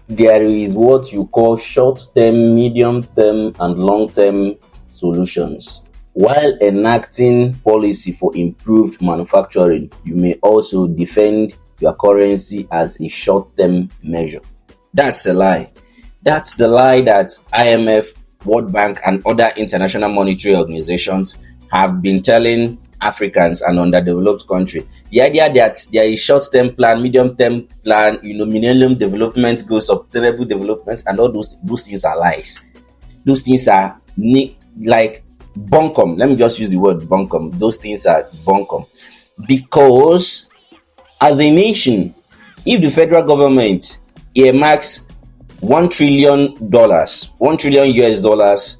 there is what you call short-term, medium-term, and long-term solutions. While enacting policy for improved manufacturing, you may also defend your currency as a short-term measure. That's a lie. That's the lie that IMF, World Bank, and other international monetary organizations have been telling Africans and underdeveloped countries. The idea that there is short-term plan, medium-term plan, millennium development goals, sustainable development, and all those things are lies. Those things are like bunkum. Let me just use the word bunkum. Those things are bunkum. Because as a nation, if the federal government earmarks $1 trillion US dollars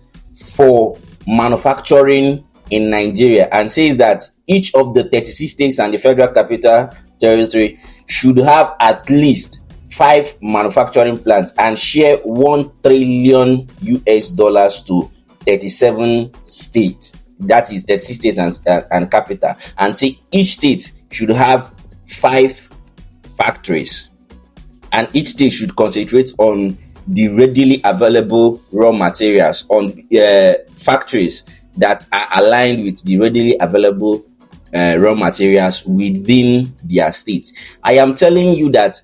for manufacturing in Nigeria and says that each of the 36 states and the Federal Capital Territory should have at least 5 manufacturing plants and share $1 trillion US dollars to 37 states, that is 36 states and capital, and say each state should have 5 factories and each state should concentrate on the readily available raw materials, on factories that are aligned with the readily available raw materials within their state. I am telling you that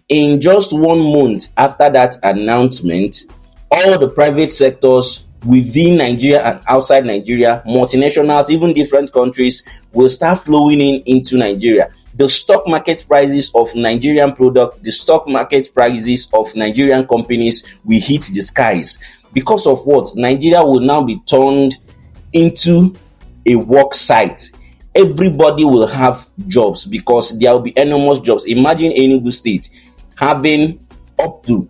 in just 1 month after that announcement, all the private sectors within Nigeria and outside Nigeria, multinationals, even different countries, will start flowing into Nigeria. The stock market prices of Nigerian products, the stock market prices of Nigerian companies will hit the skies. Because of what? Nigeria will now be turned into a work site. Everybody will have jobs because there will be enormous jobs. Imagine Enugu State having up to,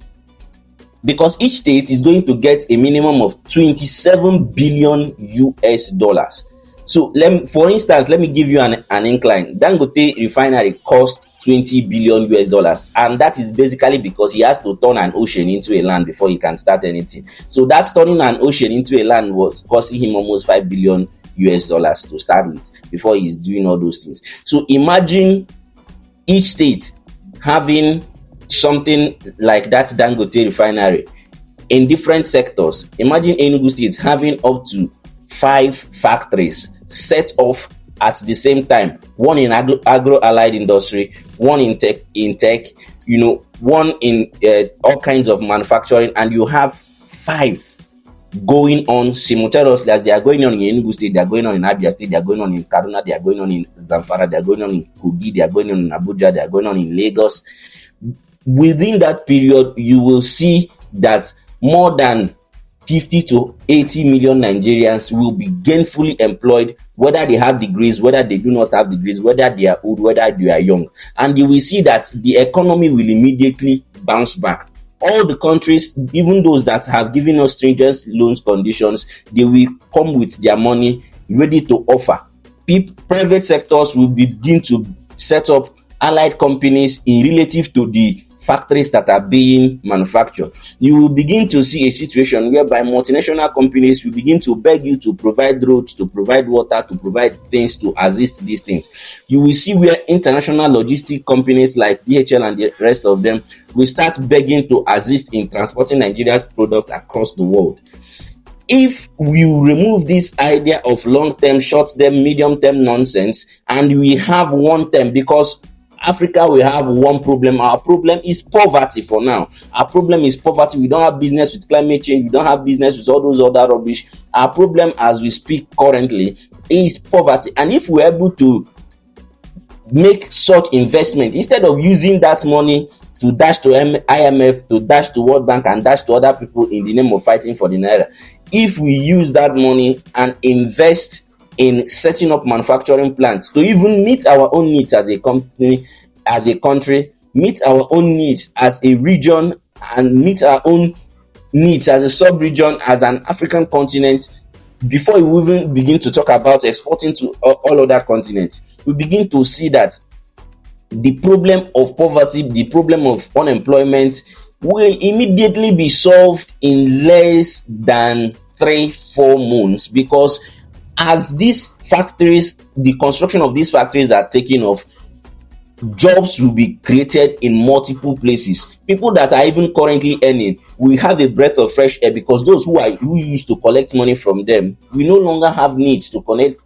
because each state is going to get a minimum of 27 billion US dollars. So for instance, let me give you an incline. Dangote refinery cost 20 billion US dollars, and that is basically because he has to turn an ocean into a land before he can start anything. So that's turning an ocean into a land was costing him almost 5 billion US dollars to start with before he's doing all those things. So imagine each state having something like that Dangote refinery in different sectors. Imagine Enugu State having up to 5 factories set off at the same time, one in agro-allied industry, one in tech, one in all kinds of manufacturing, and you have 5 going on simultaneously. As they are going on in Enugu State, they are going on in Abia State, they are going on in Kaduna, they are going on in Zamfara, they are going on in Kogi, they are going on in Abuja, they are going on in Lagos. Within that period, you will see that more than 50 to 80 million Nigerians will be gainfully employed, whether they have degrees, whether they do not have degrees, whether they are old, whether they are young. And you will see that the economy will immediately bounce back. All the countries, even those that have given us stringent loans conditions, they will come with their money ready to offer. Private sectors will begin to set up allied companies in relative to the factories that are being manufactured. You will begin to see a situation whereby multinational companies will begin to beg you to provide roads, to provide water, to provide things to assist these things. You will see where international logistic companies like DHL and the rest of them will start begging to assist in transporting Nigeria's products across the world. If we remove this idea of long-term, short-term, medium-term nonsense, and we have one term, because Africa will have one problem. Our problem is poverty for now. Our problem is poverty. We don't have business with climate change. We don't have business with all those other rubbish. Our problem as we speak currently is poverty. And if we're able to make such investment, instead of using that money to dash to IMF, to dash to World Bank, and dash to other people in the name of fighting for the Naira, if we use that money and invest in setting up manufacturing plants to even meet our own needs as a company, as a country, meet our own needs as a region, and meet our own needs as a sub-region, as an African continent, before we even begin to talk about exporting to all other continents, we begin to see that the problem of poverty, the problem of unemployment will immediately be solved in less than 3-4 months, because as these factories, the construction of these factories are taking off, jobs will be created in multiple places. People that are even currently earning will have a breath of fresh air, because those who used to collect money from them, we no longer have needs to collect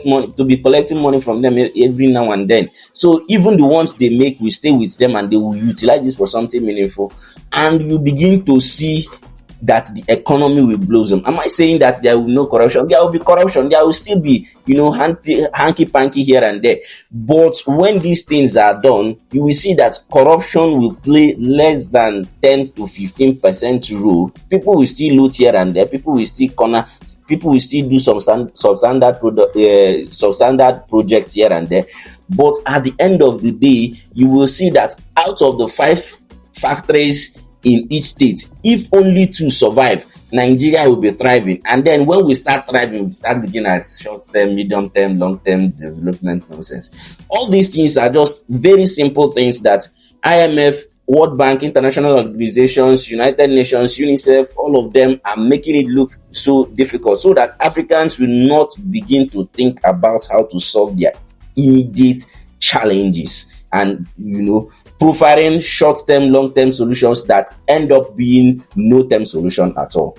money, to be collecting money from them every now and then. So even the ones they make will stay with them, and they will utilize this for something meaningful. And you begin to see that the economy will blossom. Am I saying that there will be no corruption? There will be corruption. There will still be, hanky panky here and there. But when these things are done, you will see that corruption will play less than 10 to 15% role. People will still loot here and there. People will still corner. People will still do some substandard projects here and there. But at the end of the day, you will see that out of the 5 factories in each state, if only 2 survive, Nigeria will be thriving. And then when we start thriving, we start looking at short-term, medium-term, long-term development nonsense. All these things are just very simple things that IMF, World Bank, international organizations, United Nations, UNICEF, all of them are making it look so difficult, so that Africans will not begin to think about how to solve their immediate challenges, and preferring short-term, long-term solutions that end up being no-term solution at all.